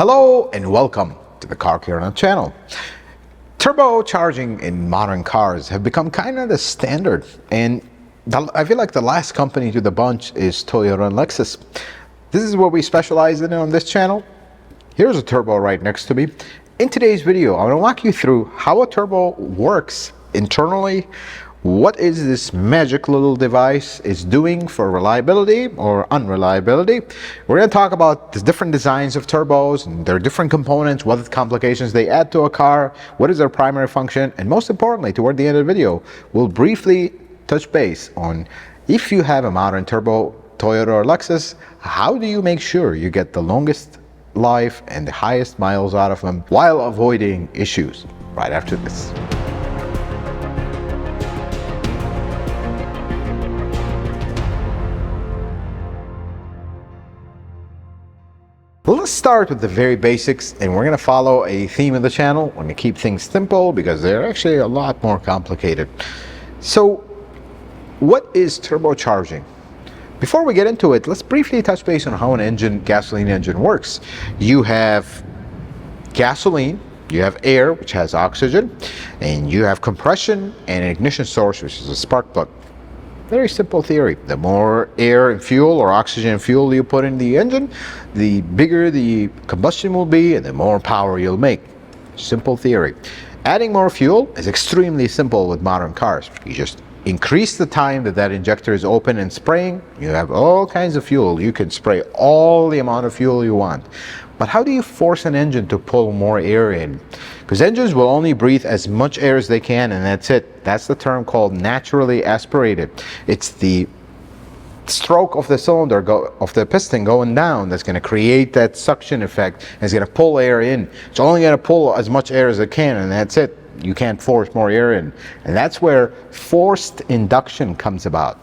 Hello and welcome to the Car Care channel. Turbocharging in modern cars have become kind of the standard, and I feel like the last company to the bunch is Toyota and Lexus. This is what we specialize in on this channel. Here's a turbo right next to me. In today's video, I'm going to walk you through how a turbo works internally, what is this magic little device is doing for reliability or unreliability. We're going to talk about the different designs of turbos and their different components, what complications they add to a car, what is their primary function, and most importantly, toward the end of the video, we'll briefly touch base on if you have a modern turbo, Toyota or Lexus, how do you make sure you get the longest life and the highest miles out of them while avoiding issues right after this. Well, let's start with the very basics, and we're going to follow a theme of the channel. We're going to keep things simple because they're actually a lot more complicated. So, what is turbocharging? Before we get into it, let's briefly touch base on how an gasoline engine works. You have gasoline, you have air, which has oxygen, and you have compression and an ignition source, which is a spark plug. Very simple theory. The more air and fuel or oxygen and fuel you put in the engine, the bigger the combustion will be and the more power you'll make. Simple theory. Adding more fuel is extremely simple with modern cars. You just increase the time that injector is open and spraying. You have all kinds of fuel. You can spray all the amount of fuel you want. But how do you force an engine to pull more air in? Because engines will only breathe as much air as they can, and that's it. That's the term called naturally aspirated. It's the stroke of the cylinder, of the piston going down that's going to create that suction effect, and it's going to pull air in. It's only going to pull as much air as it can, and that's it. You can't force more air in. And that's where forced induction comes about.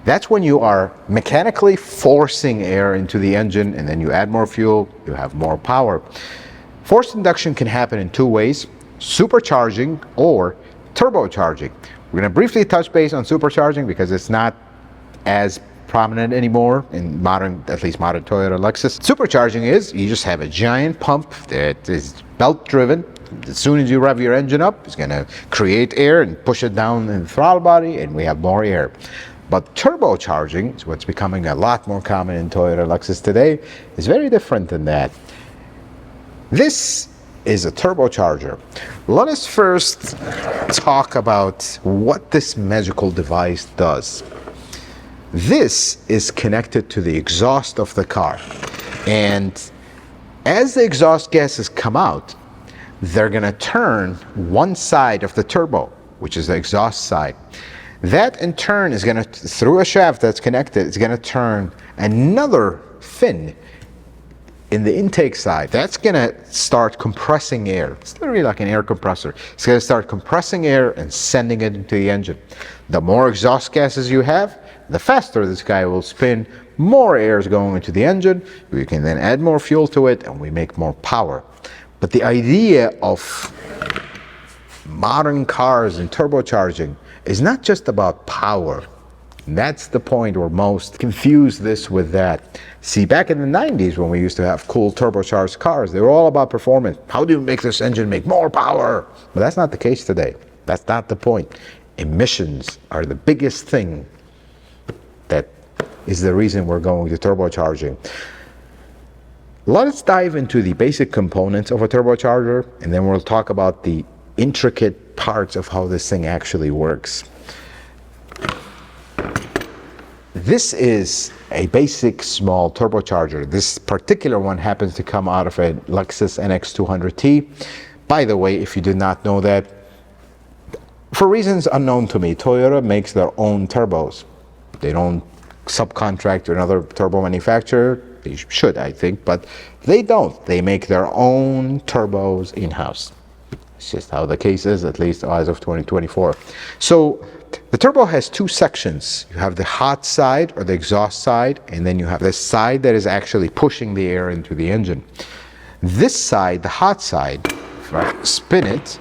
That's when you are mechanically forcing air into the engine, and then you add more fuel, you have more power. Forced induction can happen in two ways: supercharging or turbocharging. We're going to briefly touch base on supercharging because it's not as prominent anymore in modern, at least modern Toyota and Lexus. Supercharging is you just have a giant pump that is belt driven. As soon as you rev your engine up, it's going to create air and push it down in the throttle body, and we have more air. But turbocharging, is what's becoming a lot more common in Toyota and Lexus today, is very different than that. This is a turbocharger. Let us first talk about what this magical device does. This is connected to the exhaust of the car, and as the exhaust gases come out, they're going to turn one side of the turbo, which is the exhaust side. That in turn is going to, through a shaft that's connected, it's going to turn another fin in the intake side. That's going to start compressing air. It's literally like an air compressor. It's going to start compressing air and sending it into the engine. The more exhaust gases you have, the faster this guy will spin. More air is going into the engine. We can then add more fuel to it, and we make more power. But the idea of modern cars and turbocharging is not just about power. That's the point where most confuse this with that. See, back in the 90s when we used to have cool turbocharged cars, they were all about performance. How do you make this engine make more power? But that's not the case today. That's not the point. Emissions are the biggest thing that is the reason we're going to turbocharging. Let's dive into the basic components of a turbocharger, and then we'll talk about the intricate parts of how this thing actually works. This is a basic small turbocharger. This particular one happens to come out of a Lexus NX200T. By the way, if you did not know that, for reasons unknown to me, Toyota makes their own turbos. They don't subcontract to another turbo manufacturer. They should, I think, but they don't. They make their own turbos in-house. It's just how the case is, at least as of 2024. So the turbo has two sections. You have the hot side, or the exhaust side, and then you have the side that is actually pushing the air into the engine. This side, the hot side, if I spin it,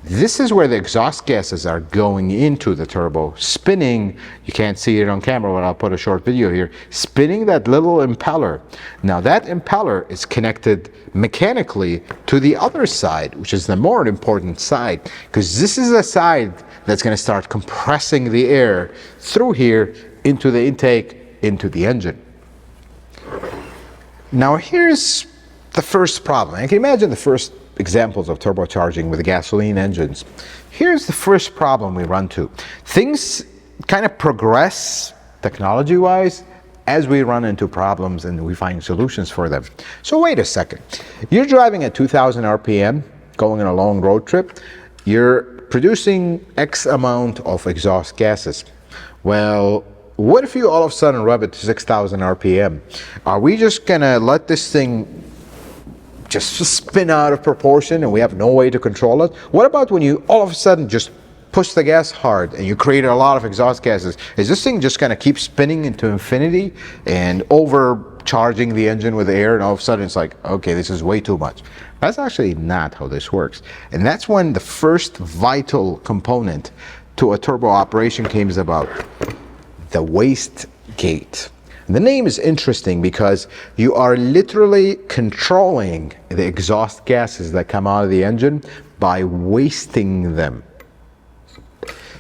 This is where the exhaust gases are going into the turbo, spinning. You can't see it on camera, but I'll put a short video here, spinning that little impeller. Now that impeller is connected mechanically to the other side, which is the more important side, because this is the side that's going to start compressing the air through here into the intake, into the engine. Now here's the first problem. I can imagine the first examples of turbocharging with gasoline engines. Here's the first problem we run to. Things kind of progress technology-wise as we run into problems and we find solutions for them. So wait a second. You're driving at 2,000 RPM, going on a long road trip. You're producing X amount of exhaust gases. Well, what if you all of a sudden rev it to 6,000 RPM? Are we just gonna let this thing just spin out of proportion and we have no way to control it? What about when you all of a sudden just push the gas hard and you create a lot of exhaust gases? Is this thing just going to keep spinning into infinity and overcharging the engine with air, and all of a sudden it's like, okay, this is way too much? That's actually not how this works. And that's when the first vital component to a turbo operation came about, the wastegate. The name is interesting because you are literally controlling the exhaust gases that come out of the engine by wasting them.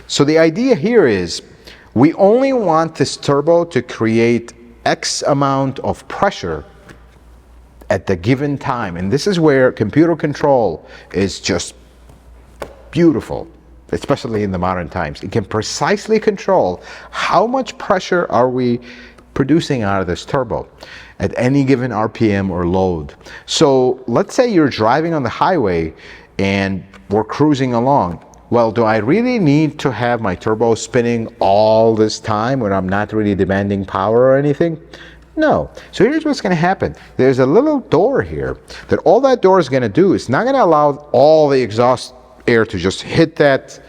So the idea here is we only want this turbo to create X amount of pressure at the given time. And this is where computer control is just beautiful, especially in the modern times. It can precisely control how much pressure are we producing out of this turbo at any given RPM or load. So let's say you're driving on the highway and we're cruising along. Well, do I really need to have my turbo spinning all this time when I'm not really demanding power or anything? No. So here's what's going to happen. There's a little door here that all that door is going to do is not going to allow all the exhaust air to just hit that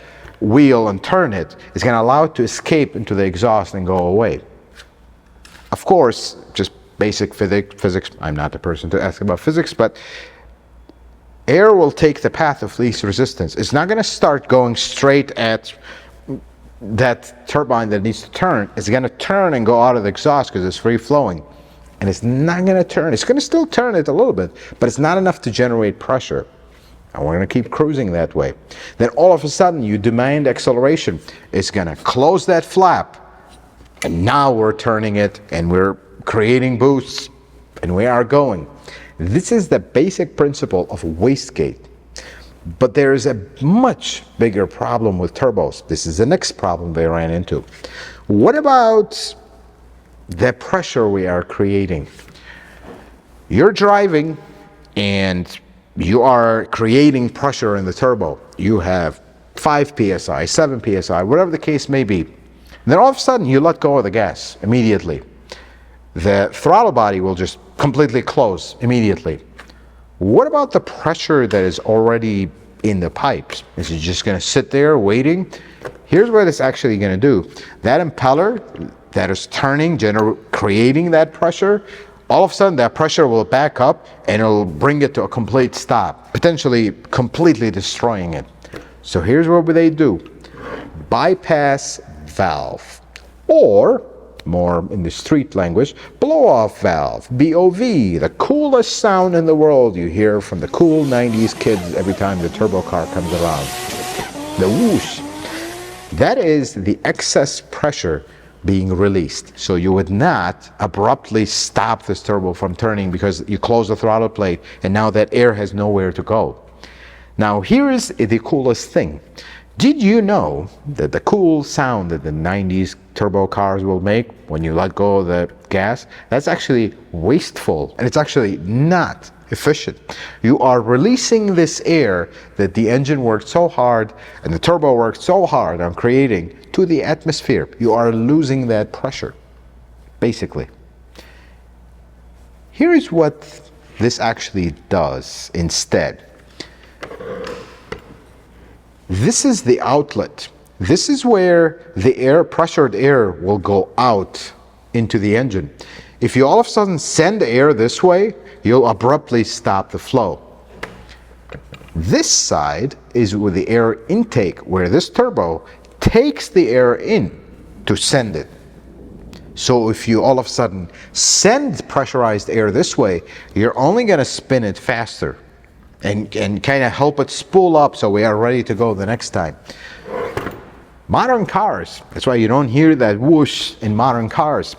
wheel and turn it. It's going to allow it to escape into the exhaust and go away. Of course, just basic physics, I'm not the person to ask about physics, but air will take the path of least resistance. It's not going to start going straight at that turbine that needs to turn. It's going to turn and go out of the exhaust because it's free flowing. And it's not going to turn. It's going to still turn it a little bit, but it's not enough to generate pressure. And we're going to keep cruising that way. Then all of a sudden you demand acceleration. It's going to close that flap. And now we're turning it and we're creating boosts and we are going. This is the basic principle of wastegate. But there is a much bigger problem with turbos. This is the next problem they ran into. What about the pressure we are creating? You're driving and you are creating pressure in the turbo. You have 5 psi, 7 psi, whatever the case may be. And then all of a sudden you let go of the gas immediately. The throttle body will just completely close immediately. What about the pressure that is already in the pipes? Is it just going to sit there waiting? Here's what it's actually going to do. That impeller that is turning, creating that pressure, all of a sudden that pressure will back up and it'll bring it to a complete stop, potentially completely destroying it. So here's what they do. Bypass valve, or more in the street language, blow-off valve, BOV, the coolest sound in the world you hear from the cool 90s kids every time the turbo car comes around. The whoosh. That is the excess pressure being released. So you would not abruptly stop this turbo from turning because you close the throttle plate and now that air has nowhere to go. Now here is the coolest thing. Did you know that the cool sound that the 90s turbo cars will make when you let go of the gas, that's actually wasteful and it's actually not efficient. You are releasing this air that the engine worked so hard and the turbo worked so hard on creating to the atmosphere. You are losing that pressure, basically. Here's what this actually does instead. This is the outlet. This is where the air, pressured air, will go out into the engine. If you all of a sudden send air this way, you'll abruptly stop the flow. This side is with the air intake, where this turbo takes the air in to send it. So if you all of a sudden send pressurized air this way, you're only going to spin it faster and kind of help it spool up so we are ready to go the next time. Modern cars, that's why you don't hear that whoosh in modern cars.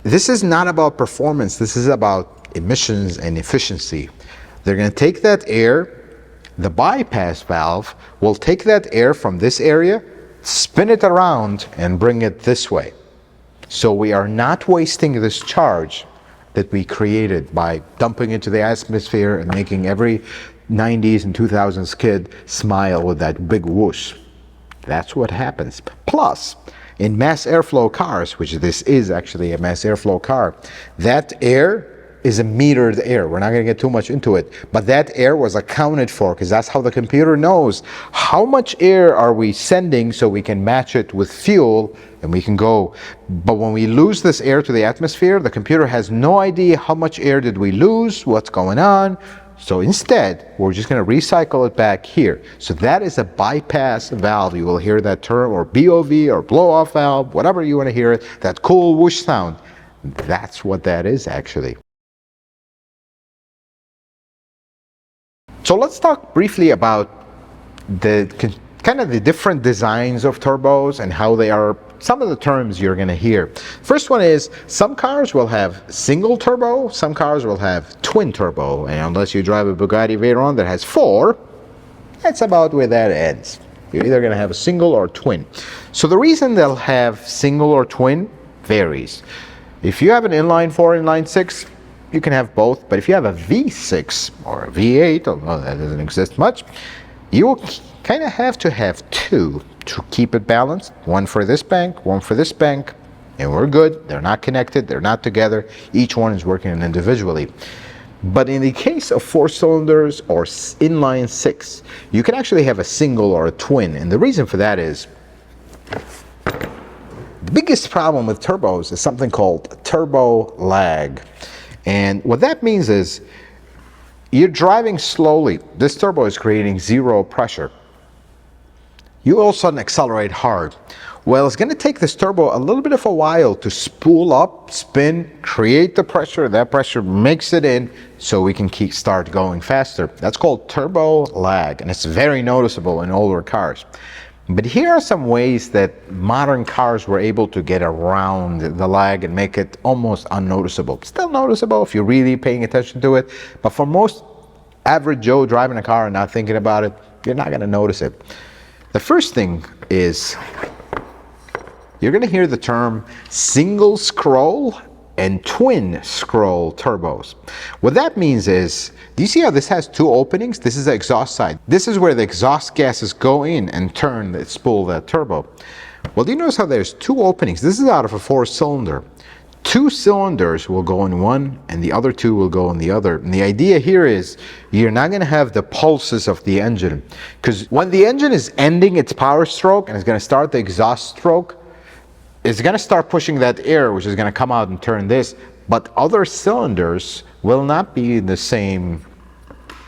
This is not about performance, this is about emissions and efficiency. They're going to take that air, the bypass valve will take that air from this area, spin it around and bring it this way. So we are not wasting this charge that we created by dumping into the atmosphere and making every 90s and 2000s kid smile with that big whoosh. That's what happens. Plus, in mass airflow cars, which this is actually a mass airflow car, that air is a metered air. We're not going to get too much into it, but that air was accounted for because that's how the computer knows how much air are we sending so we can match it with fuel and we can go. But when we lose this air to the atmosphere, the computer has no idea how much air did we lose, what's going on. So instead, we're just going to recycle it back here. So that is a bypass valve. You will hear that term, or BOV, or blow-off valve, whatever you want to hear it, that cool whoosh sound. That's what that is actually. So let's talk briefly about the kind of the different designs of turbos and how they are, some of the terms you're going to hear. First one is, some cars will have single turbo, some cars will have twin turbo, and unless you drive a Bugatti Veyron that has 4, that's about where that ends. You're either going to have a single or twin. So the reason they'll have single or twin varies. If you have an inline 4, inline 6, you can have both, but if you have a V6 or a V8, although that doesn't exist much, you will kind of have to have 2 to keep it balanced. One for this bank, one for this bank, and we're good. They're not connected, they're not together. Each one is working individually. But in the case of 4 cylinders or inline 6, you can actually have a single or a twin, and the reason for that is the biggest problem with turbos is something called turbo lag. And what that means is you're driving slowly. This turbo is creating 0 pressure. You all of a sudden accelerate hard. Well, it's going to take this turbo a little bit of a while to spool up, spin, create the pressure. That pressure makes it in so we can start going faster. That's called turbo lag, and it's very noticeable in older cars. But here are some ways that modern cars were able to get around the lag and make it almost unnoticeable. Still noticeable if you're really paying attention to it, but for most average Joe driving a car and not thinking about it, you're not going to notice it. The first thing is you're going to hear the term single scroll and twin scroll turbos. What that means is, do you see how this has 2 openings? This is the exhaust side. This is where the exhaust gases go in and spool that turbo. Well, do you notice how there's 2 openings? This is out of a 4-cylinder. 2 cylinders will go in one and the other 2 will go in the other. And the idea here is you're not going to have the pulses of the engine, because when the engine is ending its power stroke and it's going to start the exhaust stroke, it's going to start pushing that air, which is going to come out and turn this, but other cylinders will not be in the same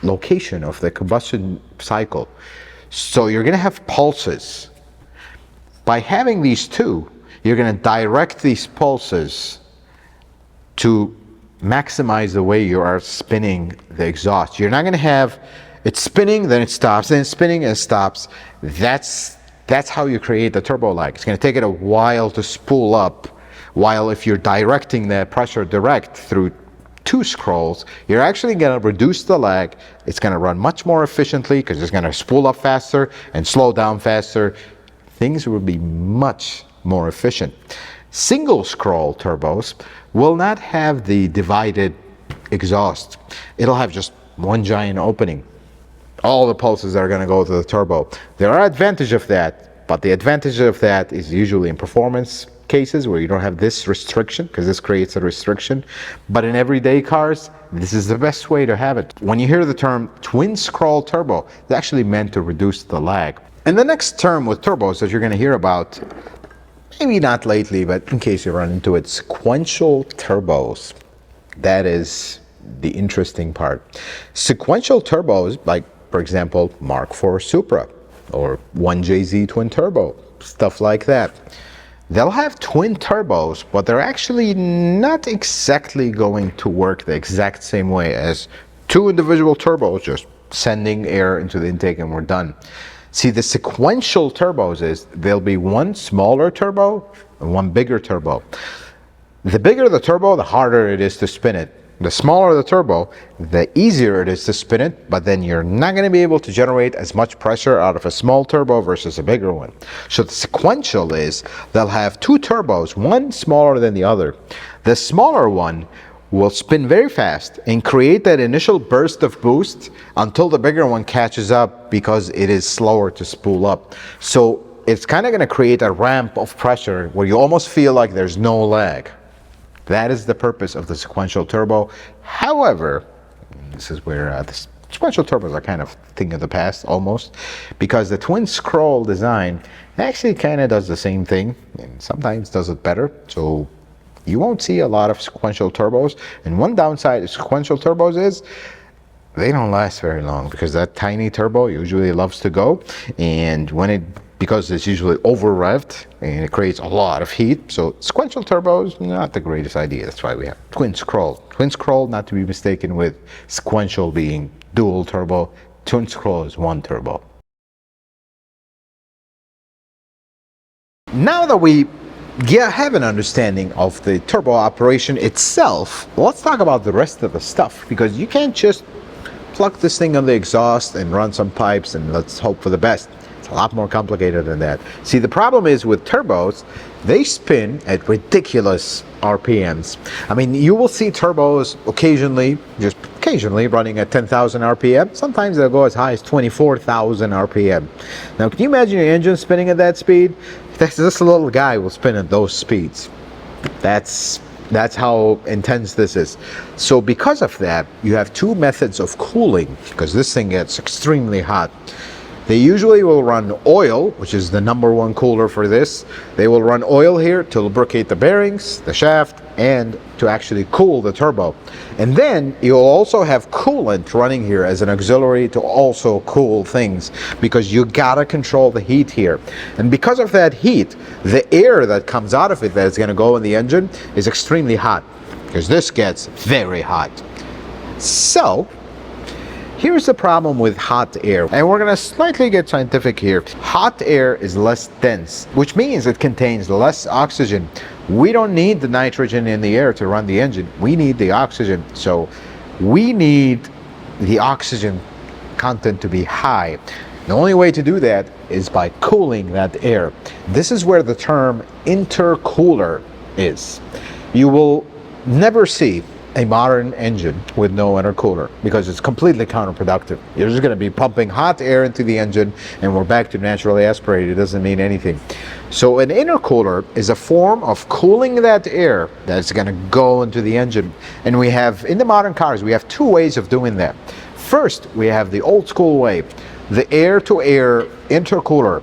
location of the combustion cycle. So you're going to have pulses. By having these 2, you're going to direct these pulses to maximize the way you are spinning the exhaust. You're not going to have it spinning, then it stops, then it's spinning and it stops. That's how you create the turbo lag. It's going to take it a while to spool up, while if you're directing the pressure direct through 2 scrolls, you're actually going to reduce the lag. It's going to run much more efficiently because it's going to spool up faster and slow down faster. Things will be much more efficient. Single scroll turbos will not have the divided exhaust. It'll have just one giant opening. All the pulses are going to go to the turbo. There are advantages of that, but the advantage of that is usually in performance cases where you don't have this restriction, because this creates a restriction. But in everyday cars, this is the best way to have it. When you hear the term twin scroll turbo, it's actually meant to reduce the lag. And the next term with turbos that you're going to hear about, maybe not lately, but in case you run into it, sequential turbos. That is the interesting part. Sequential turbos, like for example, Mark IV Supra or 1JZ twin turbo, stuff like that. They'll have twin turbos, but they're actually not exactly going to work the exact same way as two individual turbos, just sending air into the intake and we're done. See, the sequential turbos is there'll be one smaller turbo and one bigger turbo. The bigger the turbo, the harder it is to spin it. The smaller the turbo, the easier it is to spin it, but then you're not going to be able to generate as much pressure out of a small turbo versus a bigger one. So the sequential is they'll have two turbos, one smaller than the other. The smaller one will spin very fast and create that initial burst of boost until the bigger one catches up because it is slower to spool up. So it's kind of going to create a ramp of pressure where you almost feel like there's no lag. That is the purpose of the sequential turbo. However, this is where the sequential turbos are kind of a thing of the past almost, because the twin scroll design actually kind of does the same thing and sometimes does it better. So you won't see a lot of sequential turbos. And one downside of sequential turbos is they don't last very long because that tiny turbo usually loves to go, and because it's usually over revved and it creates a lot of heat. So sequential turbos, not the greatest idea. That's why we have twin scroll. Twin scroll, not to be mistaken with sequential being dual turbo. Twin scroll is one turbo. Now that we have an understanding of the turbo operation itself, let's talk about the rest of the stuff, because you can't just plug this thing on the exhaust and run some pipes and let's hope for the best. It's a lot more complicated than that. See, the problem is with turbos, they spin at ridiculous RPMs. I mean, you will see turbos occasionally, just occasionally, running at 10,000 RPM. Sometimes they'll go as high as 24,000 RPM. Now, can you imagine your engine spinning at that speed? This little guy will spin at those speeds. That's how intense this is. So because of that, you have two methods of cooling, because this thing gets extremely hot. They usually will run oil, which is the #1 cooler for this. They will run oil here to lubricate the bearings, the shaft, and to actually cool the turbo. And then you'll also have coolant running here as an auxiliary to also cool things, because you gotta control the heat here. And because of that heat, the air that comes out of it that is gonna go in the engine is extremely hot, because this gets very hot. So here's the problem with hot air, and we're gonna slightly get scientific here. Hot air is less dense, which means it contains less oxygen. We don't need the nitrogen in the air to run the engine. We need the oxygen. So we need the oxygen content to be high. The only way to do that is by cooling that air. This is where the term intercooler is. You will never see a modern engine with no intercooler, because it's completely counterproductive. You're just going to be pumping hot air into the engine and we're back to naturally aspirated. It doesn't mean anything. So an intercooler is a form of cooling that air that's going to go into the engine. And we have, in the modern cars, we have two ways of doing that. First, we have the old school way, the air-to-air intercooler.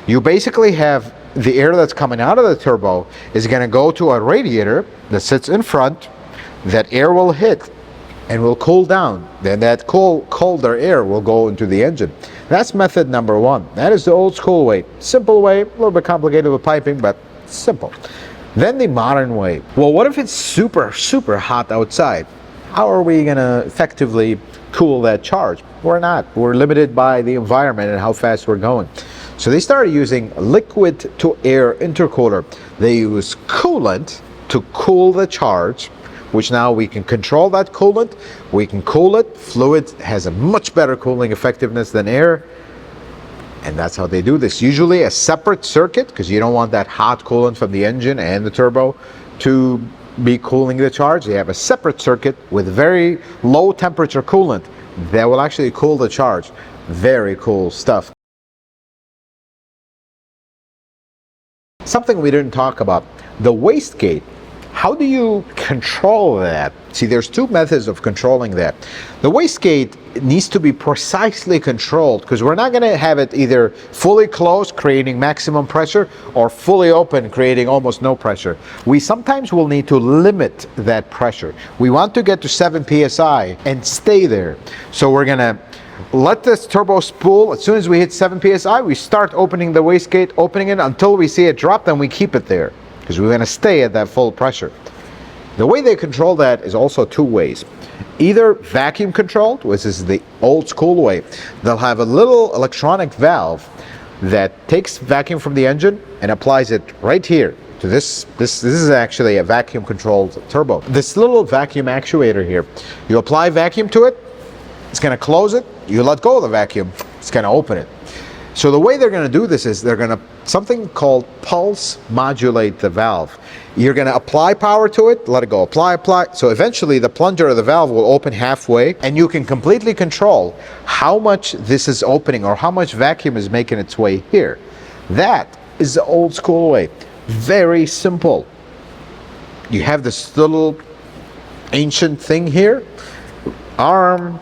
You basically have the air that's coming out of the turbo is going to go to a radiator that sits in front. That air will hit and will cool down. Then that colder air will go into the engine. That's method #1. That is the old school way. Simple way, a little bit complicated with piping, but simple. Then the modern way. Well, what if it's super, super hot outside? How are we gonna effectively cool that charge? We're not. We're limited by the environment and how fast we're going. So they started using liquid to air intercooler. They use coolant to cool the charge, which now we can control that coolant. We can cool it. Fluid has a much better cooling effectiveness than air. And that's how they do this. Usually a separate circuit, because you don't want that hot coolant from the engine and the turbo to be cooling the charge. They have a separate circuit with very low temperature coolant that will actually cool the charge. Very cool stuff. Something we didn't talk about, the wastegate. How do you control that? See, there's two methods of controlling that. The wastegate needs to be precisely controlled because we're not going to have it either fully closed, creating maximum pressure, or fully open, creating almost no pressure. We sometimes will need to limit that pressure. We want to get to 7 psi and stay there. So we're going to let this turbo spool. As soon as we hit 7 psi, we start opening the wastegate, opening it until we see it drop, then we keep it there because we're going to stay at that full pressure. The way they control that is also two ways. Either vacuum controlled, which is the old school way. They'll have a little electronic valve that takes vacuum from the engine and applies it right here to this is actually a vacuum controlled turbo. This little vacuum actuator here, you apply vacuum to it, it's going to close it, you let go of the vacuum, it's going to open it. So the way they're going to do this is they're going to something called pulse modulate the valve. You're going to apply power to it, let it go, apply. So eventually the plunger of the valve will open halfway, and you can completely control how much this is opening or how much vacuum is making its way here. That is the old school way. Very simple. You have this little ancient thing here, arm,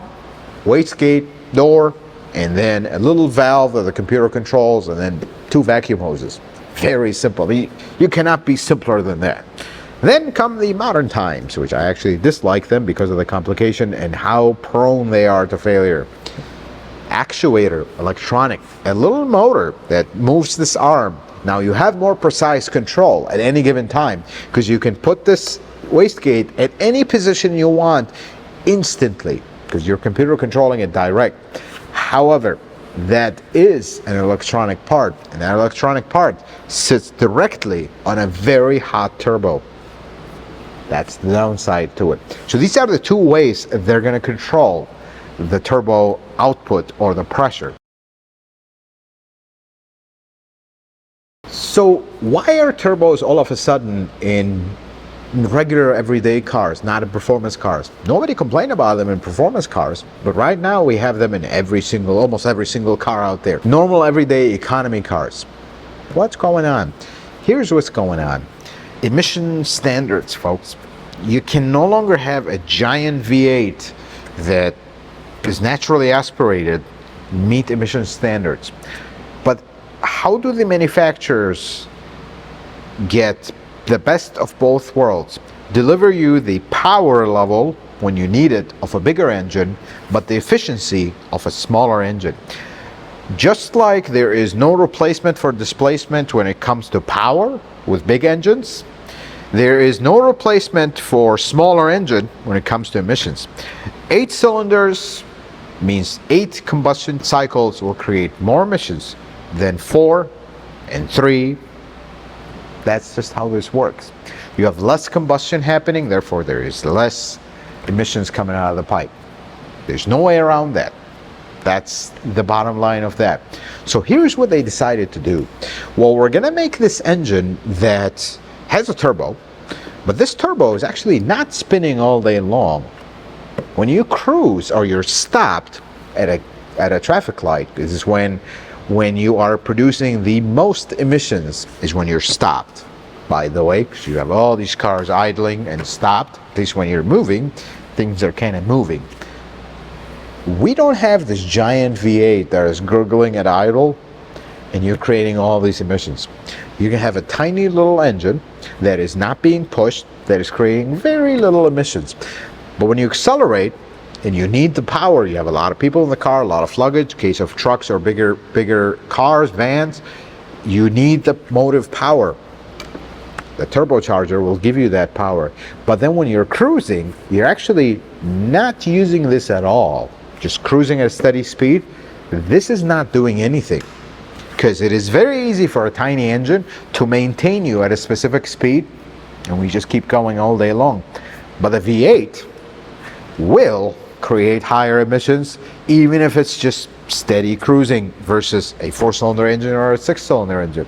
wastegate, door, and then a little valve that the computer controls, and then two vacuum hoses. Very simple. You cannot be simpler than that. Then come the modern times, which I actually dislike them because of the complication and how prone they are to failure. Actuator, electronic, a little motor that moves this arm. Now you have more precise control at any given time because you can put this wastegate at any position you want instantly because your computer controlling it direct. However, that is an electronic part, and that electronic part sits directly on a very hot turbo. That's the downside to it. So these are the two ways they're going to control the turbo output or the pressure. So why are turbos all of a sudden in regular everyday cars, not in performance cars? Nobody complained about them in performance cars, but right now we have them in almost every single car out there. Normal everyday economy cars. What's going on? Here's what's going on. Emission standards, folks. You can no longer have a giant V8 that is naturally aspirated meet emission standards. But how do the manufacturers get the best of both worlds? Deliver you the power level when you need it of a bigger engine, but the efficiency of a smaller engine. Just like there is no replacement for displacement when it comes to power with big engines, there is no replacement for smaller engine when it comes to emissions. 8 cylinders means 8 combustion cycles will create more emissions than 4 and 3. That's just how this works. You have less combustion happening, therefore there is less emissions coming out of the pipe. There's no way around that. That's the bottom line of that. So here's what they decided to do. Well, we're going to make this engine that has a turbo, but this turbo is actually not spinning all day long. When you cruise or you're stopped at a traffic light, this is when you are producing the most emissions, is when you're stopped, by the way, because you have all these cars idling and stopped. At least when you're moving, things are kind of moving. We don't have this giant V8 that is gurgling at idle and you're creating all these emissions. You can have a tiny little engine that is not being pushed, that is creating very little emissions. But when you accelerate and you need the power, you have a lot of people in the car, a lot of luggage, in case of trucks or bigger cars, vans, you need the motive power. The turbocharger will give you that power. But then when you're cruising, you're actually not using this at all. Just cruising at a steady speed, this is not doing anything. Because it is very easy for a tiny engine to maintain you at a specific speed, and we just keep going all day long. But the V8 will create higher emissions, even if it's just steady cruising versus a 4-cylinder engine or a 6-cylinder engine.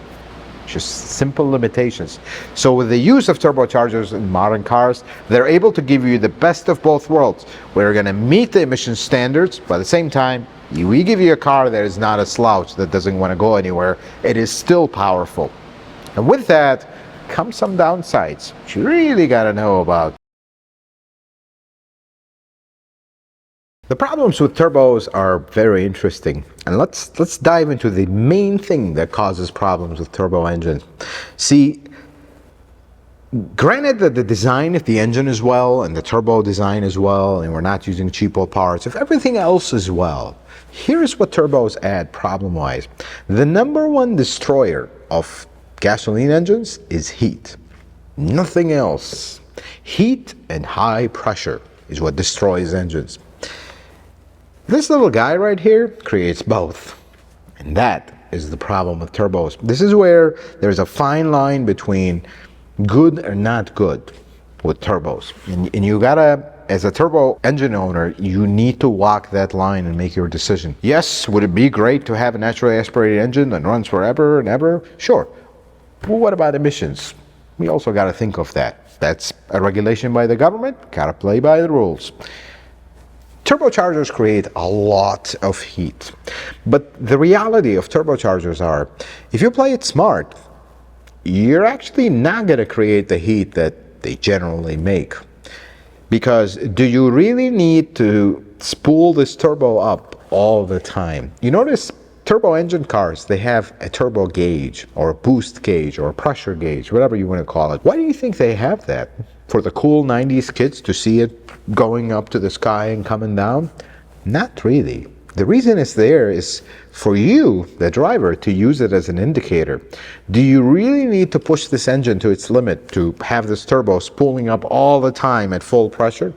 Just simple limitations. So with the use of turbochargers in modern cars, they're able to give you the best of both worlds. We're going to meet the emission standards, but at the same time, we give you a car that is not a slouch, that doesn't want to go anywhere. It is still powerful. And with that come some downsides you really got to know about. The problems with turbos are very interesting, and let's dive into the main thing that causes problems with turbo engines. See, granted that the design of the engine is well and the turbo design is well and we're not using cheapo parts, if everything else is well, here's what turbos add problem-wise. The number one destroyer of gasoline engines is heat. Nothing else. Heat and high pressure is what destroys engines. This little guy right here creates both. And that is the problem with turbos. This is where there's a fine line between good or not good with turbos. And you gotta, as a turbo engine owner, you need to walk that line and make your decision. Yes, would it be great to have a naturally aspirated engine that runs forever and ever? Sure. Well, what about emissions? We also gotta think of that. That's a regulation by the government, gotta play by the rules. Turbochargers create a lot of heat. But the reality of turbochargers are, if you play it smart, you're actually not going to create the heat that they generally make. Because do you really need to spool this turbo up all the time? You notice turbo engine cars, they have a turbo gauge or a boost gauge or a pressure gauge, whatever you want to call it. Why do you think they have that? For the cool 90s kids to see it going up to the sky and coming down? Not really. The reason it's there is for you, the driver, to use it as an indicator. Do you really need to push this engine to its limit to have this turbo spooling up all the time at full pressure?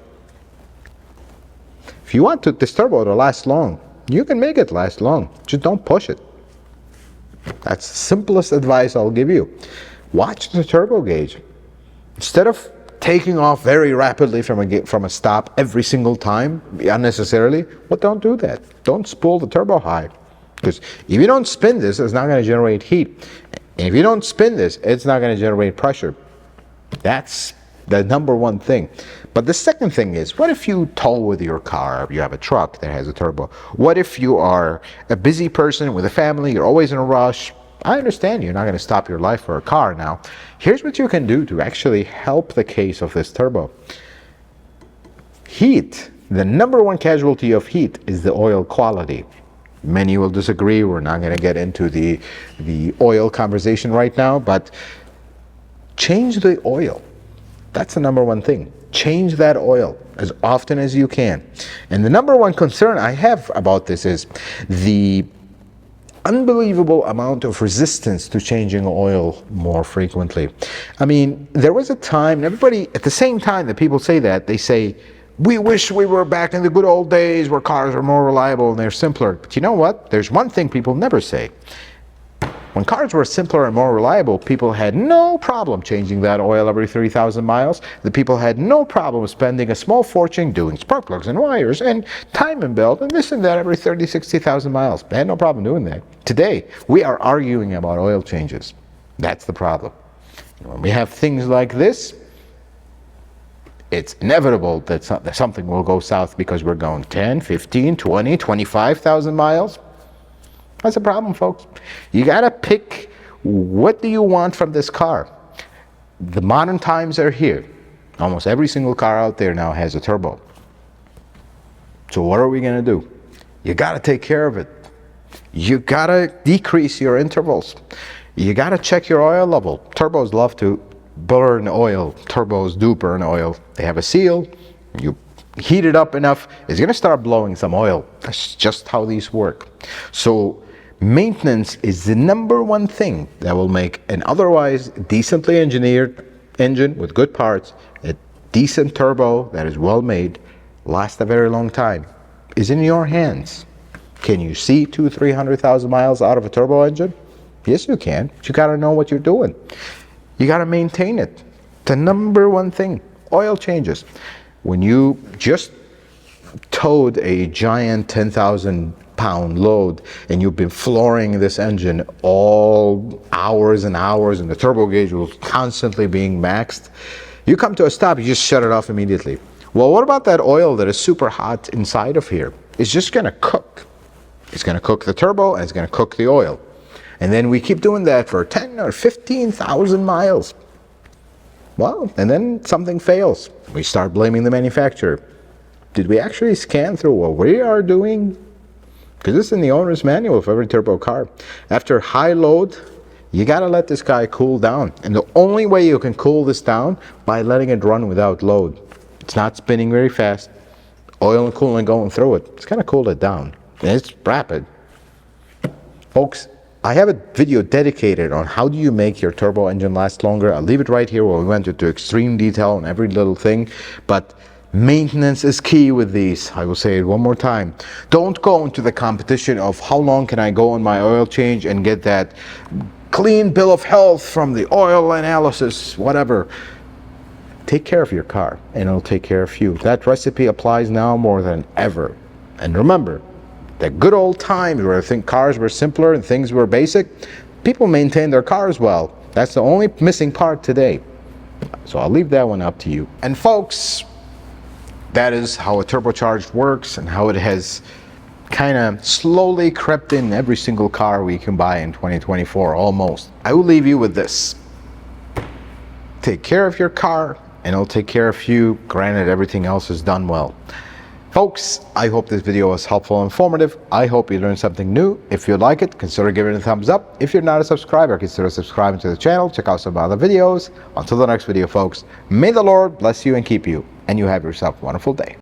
If you want this turbo to last long, you can make it last long. Just don't push it. That's the simplest advice I'll give you. Watch the turbo gauge. Instead of taking off very rapidly from a stop every single time unnecessarily, well, don't do that. Don't spool the turbo high, because if you don't spin this, it's not going to generate heat, and if you don't spin this, it's not going to generate pressure. That's the number one thing. But the second thing is, what if you tow with your car? You have a truck that has a turbo. What if you are a busy person with a family, you're always in a rush? I understand you're not going to stop your life for a car now. Here's what you can do to actually help the case of this turbo. Heat. The number one casualty of heat is the oil quality. Many will disagree. We're not going to get into the oil conversation right now, but change the oil. That's the number one thing. Change that oil as often as you can. And the number one concern I have about this is the unbelievable amount of resistance to changing oil more frequently. I mean, there was a time, everybody, at the same time that people say that, they say, we wish we were back in the good old days where cars are more reliable and they're simpler. But you know what? There's one thing people never say. When cars were simpler and more reliable, people had no problem changing that oil every 3,000 miles. The people had no problem spending a small fortune doing spark plugs and wires and time and belt and this and that every 30, 60,000 miles. They had no problem doing that. Today, we are arguing about oil changes. That's the problem. When we have things like this, it's inevitable that something will go south because we're going 10, 15, 20, 25,000 miles. That's a problem, folks. You gotta pick, what do you want from this car? The modern times are here. Almost every single car out there now has a turbo. So what are we gonna do? You gotta take care of it. You gotta decrease your intervals. You gotta check your oil level. Turbos love to burn oil. Turbos do burn oil. They have a seal. You heat it up enough, it's gonna start blowing some oil. That's just how these work. So maintenance is the number one thing that will make an otherwise decently engineered engine with good parts, a decent turbo that is well made, last a very long time, is in your hands. Can you see 200,000-300,000 miles out of a turbo engine? Yes, you can. But you gotta know what you're doing. You gotta maintain it. The number one thing, oil changes. When you just towed a giant 10,000-pound load and you've been flooring this engine all hours and hours and the turbo gauge was constantly being maxed, you come to a stop, you just shut it off immediately. Well, what about that oil that is super hot inside of here? It's just gonna cook. It's gonna cook the turbo and it's gonna cook the oil. And then we keep doing that for 10 or 15,000 miles. Well, and then something fails. We start blaming the manufacturer. Did we actually scan through what we are doing? Because this is in the owner's manual of every turbo car. After high load, you gotta let this guy cool down. And the only way you can cool this down by letting it run without load. It's not spinning very fast. Oil and coolant going through it. It's gonna cool it down. And it's rapid. Folks, I have a video dedicated on how do you make your turbo engine last longer. I'll leave it right here where we went into extreme detail on every little thing. But maintenance is key with these. I will say it one more time. Don't go into the competition of how long can I go on my oil change and get that clean bill of health from the oil analysis, whatever. Take care of your car and it'll take care of you. That recipe applies now more than ever. And remember, the good old times where I think cars were simpler and things were basic, people maintained their cars well. That's the only missing part today. So I'll leave that one up to you. And folks, that is how a turbocharged works and how it has kind of slowly crept in every single car we can buy in 2024, almost. I will leave you with this. Take care of your car and it'll take care of you. Granted, everything else is done well. Folks, I hope this video was helpful and informative. I hope you learned something new. If you like it, consider giving it a thumbs up. If you're not a subscriber, consider subscribing to the channel. Check out some other videos. Until the next video, folks, may the Lord bless you and keep you, and you have yourself a wonderful day.